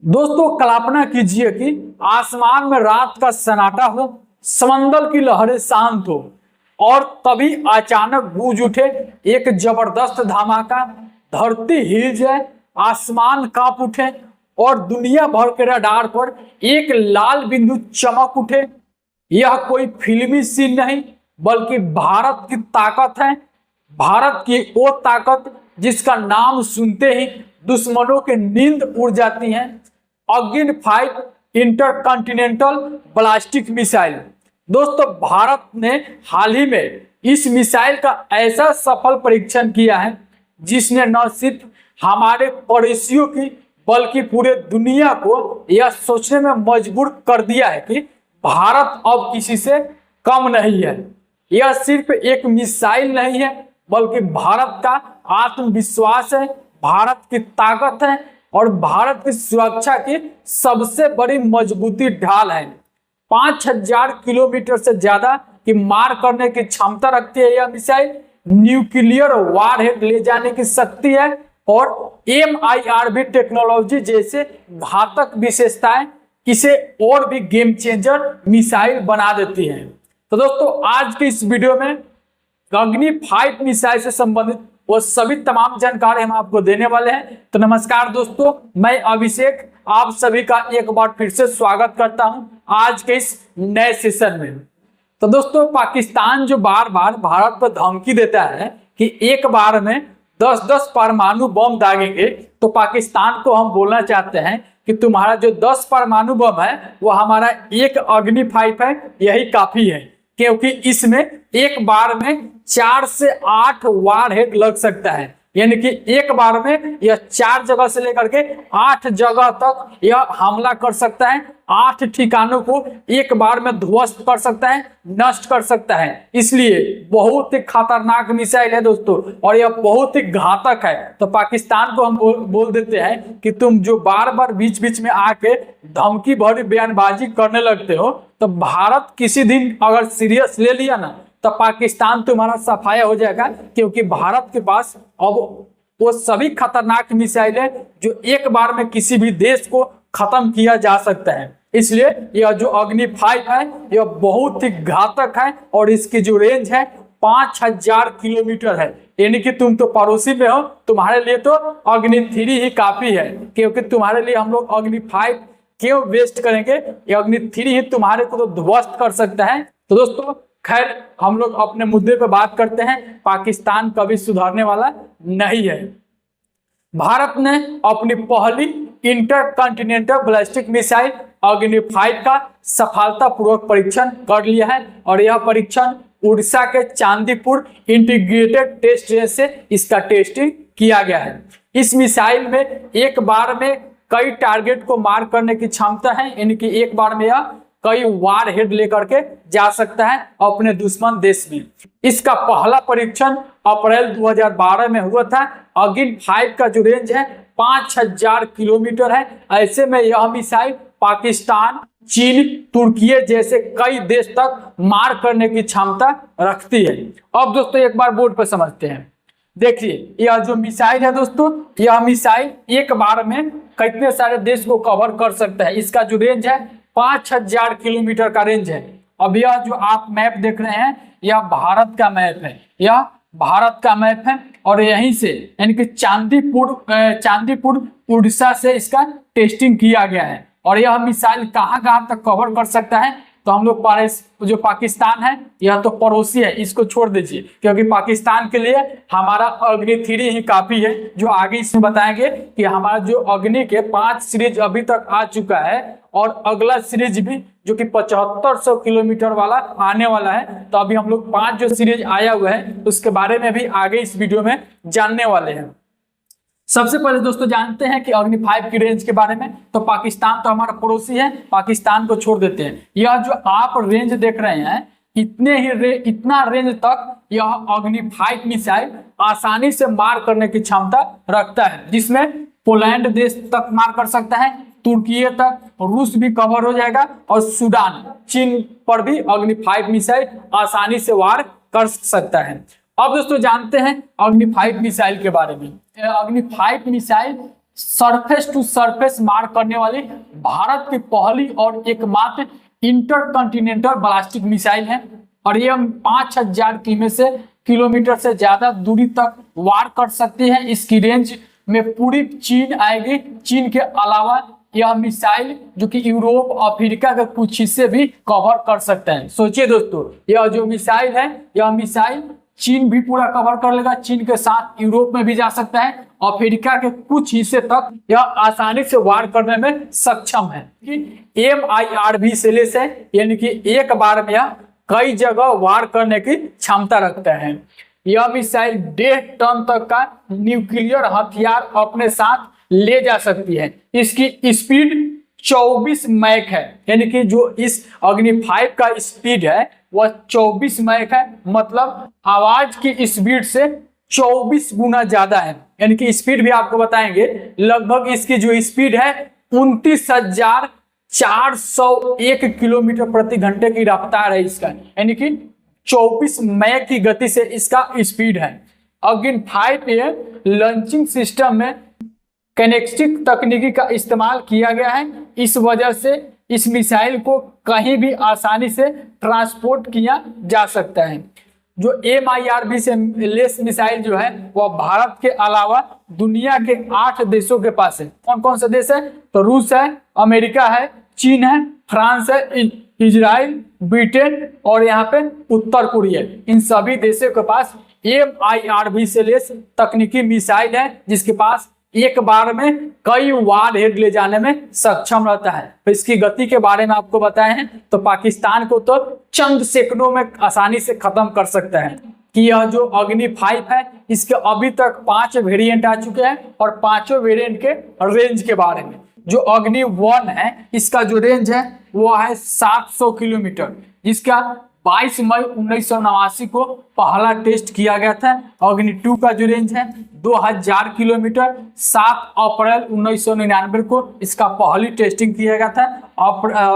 दोस्तों कल्पना कीजिए कि आसमान में रात का सन्नाटा हो, समंदर की लहरें शांत हो और तभी अचानक गूंज उठे एक जबरदस्त धमाका। धरती हिल जाए, आसमान कांप उठे और दुनिया भर के रडार पर एक लाल बिंदु चमक उठे। यह कोई फिल्मी सीन नहीं बल्कि भारत की ताकत है। भारत की वो ताकत जिसका नाम सुनते ही दुश्मनों की नींद उड़ जाती है। अग्नि 5 इंटरकॉन्टिनेंटल बैलिस्टिक मिसाइल। दोस्तों भारत ने हाल ही में इस मिसाइल का ऐसा सफल परीक्षण किया है जिसने न सिर्फ हमारे पड़ोसियों की बल्कि पूरे दुनिया को यह सोचने में मजबूर कर दिया है कि भारत अब किसी से कम नहीं है। यह सिर्फ एक मिसाइल नहीं है बल्कि भारत का आत्मविश्वास है, भारत की ताकत है और भारत की सुरक्षा की सबसे बड़ी मजबूती ढाल है। 5000 किलोमीटर से ज्यादा की मार करने की क्षमता रखती है यह मिसाइल। न्यूक्लियर वारहेड ले जाने की शक्ति है और MIRV टेक्नोलॉजी जैसे घातक विशेषताएं इसे और भी गेम चेंजर मिसाइल बना देती हैं। तो दोस्तों आज की इस वीडियो में अग्नि 5 मिसाइल से संबंधित वो सभी तमाम जानकारी हम आपको देने वाले हैं। तो नमस्कार दोस्तों, मैं अभिषेक आप सभी का एक बार फिर से स्वागत करता हूं आज के इस नए सेशन में। तो दोस्तों पाकिस्तान जो बार बार भारत पर धमकी देता है कि एक बार में 10-10 परमाणु बम दागेंगे, तो पाकिस्तान को हम बोलना चाहते हैं कि तुम्हारा जो 10 परमाणु बम है वो हमारा एक अग्नि 5 है, यही काफी है। क्योंकि इसमें एक बार में 4 से 8 वारहेड लग सकता है, यानी कि एक बार में यह 4 जगह से लेकर के 8 जगह तक यह हमला कर सकता है। 8 ठिकानों को एक बार में ध्वस्त कर सकता है, नष्ट कर सकता है। इसलिए बहुत ही खतरनाक मिसाइल है दोस्तों और यह बहुत ही घातक है। तो पाकिस्तान को हम बोल देते हैं कि तुम जो बार बार बीच बीच में आके धमकी भरी बयानबाजी करने लगते हो, तो भारत किसी दिन अगर सीरियस ले लिया ना तो पाकिस्तान तुम्हारा सफाया हो जाएगा। क्योंकि भारत के पास अब वो सभी खतरनाक मिसाइल है जो एक बार में किसी भी देश को खत्म किया जा सकता है। इसलिए यह जो अग्नि 5 है यह बहुत ही घातक है और इसकी जो रेंज है 5000 किलोमीटर है। यानी कि तुम तो पड़ोसी में हो, तुम्हारे लिए तो अग्नि 3 ही काफी है। क्योंकि तुम्हारे लिए हम लोग अग्नि 5 क्यों वेस्ट करेंगे, ये अग्नि 3 ही तुम्हारे को तो ध्वस्त कर सकता है। तो दोस्तों खैर हम लोग अपने मुद्दे पे बात करते हैं। पाकिस्तान कभी सुधरने वाला नहीं है। भारत ने अपनी पहली इंटरकॉन्टिनेंटल बैलिस्टिक मिसाइल अग्नि 5 का सफलतापूर्वक परीक्षण कर लिया है और यह परीक्षण उड़ीसा के चांदीपुर इंटीग्रेटेड टेस्ट रेंज से इसका टेस्टिंग किया गया है। इस मिसाइल में एक बार में कई टारगेट को मार करने की क्षमता है, यानी कि एक बार में यह कई वार हेड लेकर के जा सकता है अपने दुश्मन देश में। इसका पहला परीक्षण अप्रैल 2012 में हुआ था। अग्नि 5 का जो रेंज है 5000 किलोमीटर है। ऐसे में यह मिसाइल पाकिस्तान, चीन, तुर्की जैसे कई देश तक मार करने की क्षमता रखती है। अब दोस्तों एक बार बोर्ड पर समझते हैं। देखिए यह जो मिसाइल है दोस्तों, यह मिसाइल एक बार में कितने सारे देश को कवर कर सकता है। इसका जो रेंज है 5000 किलोमीटर का रेंज है। अब यह जो आप मैप देख रहे हैं यह भारत का मैप है, यह भारत का मैप है और यहीं से यानी कि चांदीपुर उड़ीसा से इसका टेस्टिंग किया गया है। और यह मिसाइल कहां तक कवर कर सकता है, तो हम लोग जो पाकिस्तान है यह तो पड़ोसी है, इसको छोड़ दीजिए क्योंकि पाकिस्तान के लिए हमारा अग्नि 3 ही काफी है। जो आगे इसमें बताएंगे कि हमारा जो अग्नि के 5 सीरीज अभी तक आ चुका है और अगला सीरीज भी जो कि 7500 किलोमीटर वाला आने वाला है। तो अभी हम लोग 5 जो सीरीज आया हुआ है उसके बारे में भी आगे इस वीडियो में जानने वाले हैं। सबसे पहले दोस्तों जानते हैं कि अग्नि 5 की रेंज के बारे में। तो पाकिस्तान तो हमारा पड़ोसी है, पाकिस्तान को छोड़ देते हैं। यह जो आप रेंज देख रहे हैं इतना रेंज तक यह अग्नि 5 मिसाइल आसानी से मार करने की क्षमता रखता है, जिसमें पोलैंड देश तक मार कर सकता है, तुर्की तक, रूस भी कवर हो जाएगा और सूडान, चीन पर भी अग्नि 5 मिसाइल आसानी से वार कर सकता है। अब दोस्तों जानते हैं अग्नि 5 मिसाइल के बारे में। अग्नि 5 मिसाइल सरफेस टू सरफेस मार करने वाली भारत की पहली और एकमात्र इंटरकॉन्टिनेंटल बैलिस्टिक मिसाइल है और यह 5000 किलोमीटर से ज्यादा दूरी तक वार कर सकती है। इसकी रेंज में पूरी चीन आएगी। चीन के अलावा यह मिसाइल जो कि यूरोप अफ्रीका के कुछ हिस्से भी कवर कर सकते हैं। सोचिए दोस्तों, यह जो मिसाइल है, यह मिसाइल चीन भी पूरा कवर कर लेगा। चीन के साथ यूरोप में भी जा सकता है, अफ्रीका के कुछ हिस्से तक यह आसानी से वार करने में सक्षम है। MIRV से लेस है, यानी कि एक बार में यह कई जगह वार करने की क्षमता रखता है। यह मिसाइल 1.5 टन तक का न्यूक्लियर हथियार अपने साथ ले जा सकती है। इसकी स्पीड 24 मैक है, यानी कि जो इस अग्नि 5 का स्पीड है वह 24 मैक है, मतलब आवाज की स्पीड से 24 गुना ज्यादा है। यानी कि स्पीड भी आपको बताएंगे, लगभग इसकी जो स्पीड है 29,401 किलोमीटर प्रति घंटे की रफ्तार है इसका, यानी कि 24 मैक की गति से इसका स्पीड है। अग्नि 5 लॉन्चिंग सिस्टम में किनेटिक तकनीकी का इस्तेमाल किया गया है। इस वजह से इस मिसाइल को कहीं भी आसानी से ट्रांसपोर्ट किया जा सकता है। जो MIRV से लेस मिसाइल जो है वह भारत के अलावा दुनिया के 8 देशों के पास है। कौन कौन से देश है? तो रूस है, अमेरिका है, चीन है, फ्रांस है, इजराइल, ब्रिटेन और यहाँ पे उत्तर कोरिया। इन सभी देशों के पास MIRV से लेस तकनीकी मिसाइल है, जिसके पास एक बार में कई वार हेड ले जाने में सक्षम रहता है। तो इसकी गति के बारे में आपको बताए हैं, तो पाकिस्तान को तो चंद सेकंडों में आसानी से खत्म कर सकता है। कि यह जो अग्नि 5 है इसके अभी तक 5 वेरिएंट आ चुके हैं और पांचों वेरिएंट के रेंज के बारे में, जो अग्नि 1 है इसका जो रेंज है वो है 700 किलोमीटर, जिसका 22 मई 1989 को पहला टेस्ट किया गया था। अग्नि 2 का जो रेंज है 2000 किलोमीटर, 7 अप्रैल 1999 को इसका पहली टेस्टिंग किया गया था।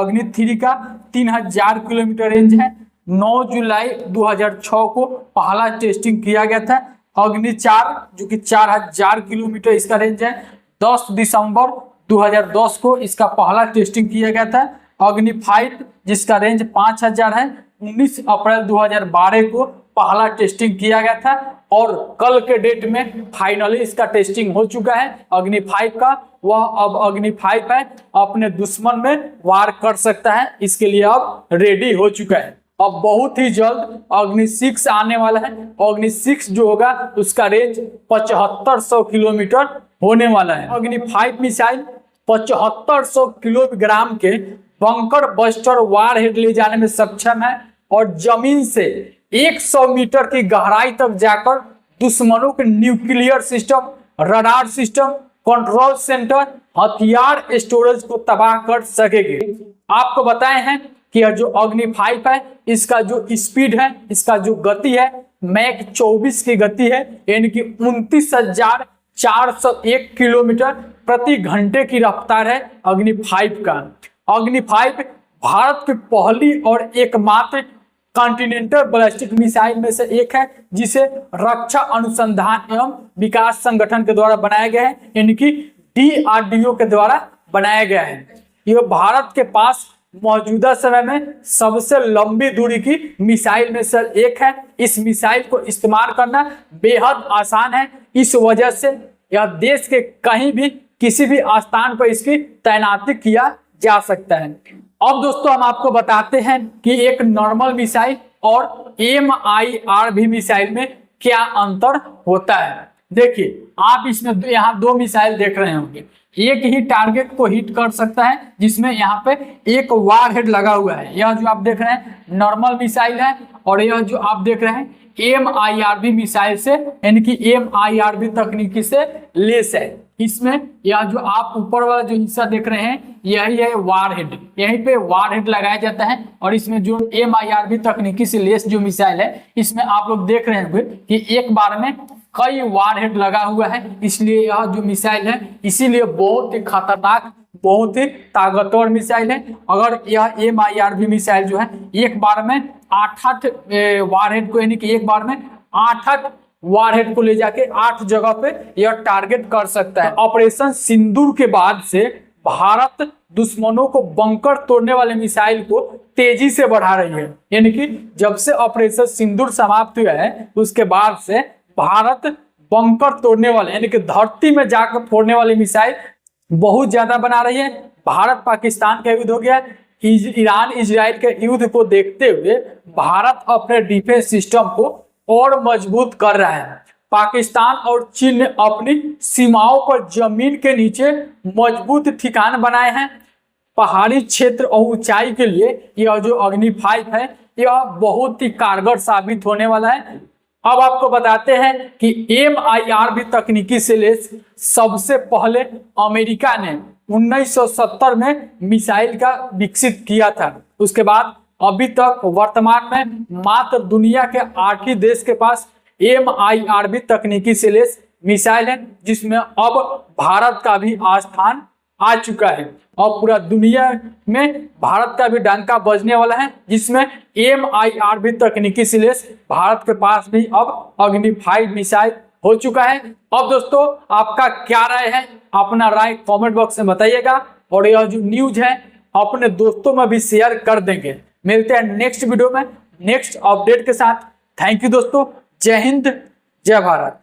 अग्नि 3 का 3000 किलोमीटर रेंज है, 9 जुलाई 2006 को पहला टेस्टिंग किया गया था। अग्नि 4 जो कि 4000 किलोमीटर इसका रेंज है, 10 दिसंबर 2010 को इसका पहला टेस्टिंग किया गया था। अग्नि 5 जिसका रेंज 5000 है, 19 अप्रैल 2012 को पहला टेस्टिंग किया गया था और कल के डेट में फाइनली इसका टेस्टिंग हो चुका है। अग्नि 5 का वह अब अग्नि 5 है, अपने दुश्मन में वार कर सकता है, इसके लिए अब रेडी हो चुका है। अब बहुत ही जल्द अग्नि 6 आने वाला है। अग्नि 6 जो होगा उसका रेंज 7500 किलोमीटर होने वाला है। अग्नि 5 मिसाइल 7500 किलोग्राम के बंकर बस्टर वार हेड ले जाने में सक्षम है और जमीन से 100 मीटर की गहराई तक जाकर दुश्मनों के nuclear system, radar system, control centre, हथियार स्टोरेज को तबाह कर सकेगी। आपको बताए हैं कि यह जो अग्नि 5 है इसका जो स्पीड है, इसका जो गति है मैक 24 की गति है, यानी कि 29,401 किलोमीटर प्रति घंटे की रफ्तार है अग्नि 5 का। अग्नि 5 भारत की पहली और एकमात्र कॉन्टिनेंटल बैलिस्टिक मिसाइल में से एक है, जिसे रक्षा अनुसंधान एवं विकास संगठन के द्वारा बनाया गया है, यानी कि DRDO के द्वारा बनाया गया है। यह भारत के पास मौजूदा समय में सबसे लंबी दूरी की मिसाइल में से एक है। इस मिसाइल को इस्तेमाल करना बेहद आसान है, इस वजह से यह देश के कहीं भी किसी भी स्थान पर इसकी तैनाती किया जा सकता है। अब दोस्तों हम आपको बताते हैं कि एक नॉर्मल मिसाइल और MIRV मिसाइल में क्या अंतर होता है। देखिए, आप इसमें यहाँ 2 मिसाइल देख रहे होंगे। एक ही टारगेट को हिट कर सकता है, जिसमें यहाँ पे एक वार हेड लगा हुआ है। यह जो आप देख रहे हैं नॉर्मल मिसाइल है और यह जो आप देख रहे हैं MIRV मिसाइल से, यानी कि MIRV तकनीकी से लेस है। इसमें यह जो आप ऊपर वाला जो हिस्सा देख रहे हैं यही है वार हेड, यहीं पे वार हेड लगाया जाता है। और इसमें जो MIRV तकनीकी से लेस जो मिसाइल है इसमें आप लोग देख रहे होंगे कि एक बार में कई वार हेड लगा हुआ है, इसलिए यह जो मिसाइल है इसीलिए बहुत ही खतरनाक, बहुत ही ताकतवर मिसाइल है। अगर यह MIRV मिसाइल जो है एक बार में 8 वार हेड को, यानी कि एक बार में 8 वारहेड को ले जाके 8 जगह पे यह टारगेट कर सकता है। ऑपरेशन सिंदूर के बाद से भारत दुश्मनों को बंकर तोड़ने वाले मिसाइल को तेजी से बढ़ा रही है। यानी कि जब से ऑपरेशन सिंदूर समाप्त हुआ है उसके बाद से भारत बंकर तोड़ने वाले यानी कि धरती में जाकर फोड़ने वाले मिसाइल बहुत ज्यादा बना रही है। भारत पाकिस्तान का युद्ध हो गया, ईरान इजराइल के युद्ध को देखते हुए भारत अपने डिफेंस सिस्टम को और मजबूत कर रहा है। पाकिस्तान और चीन ने अपनी सीमाओं पर जमीन के नीचे मजबूत ठिकान बनाए हैं। पहाड़ी क्षेत्र और ऊंचाई के लिए यह जो अग्नि 5 है यह बहुत ही कारगर साबित होने वाला है। अब आपको बताते हैं कि MIRV तकनीकी से लैस सबसे पहले अमेरिका ने 1970 में मिसाइल का विकसित किया था। उसके बाद अभी तक वर्तमान में मात्र दुनिया के 8 ही देश के पास MIRV तकनीकी से लैस मिसाइल है, जिसमें अब भारत का भी स्थान आ चुका है और पूरा दुनिया में भारत का भी डंका बजने वाला है, जिसमें MIRV तकनीकी से लैस भारत के पास भी अब अग्नि 5 मिसाइल हो चुका है। अब दोस्तों आपका क्या राय है, अपना राय कमेंट बॉक्स में बताइएगा और यह जो न्यूज है अपने दोस्तों में भी शेयर कर देंगे। मिलते हैं नेक्स्ट वीडियो में नेक्स्ट अपडेट के साथ। थैंक यू दोस्तों, जय हिंद, जय भारत।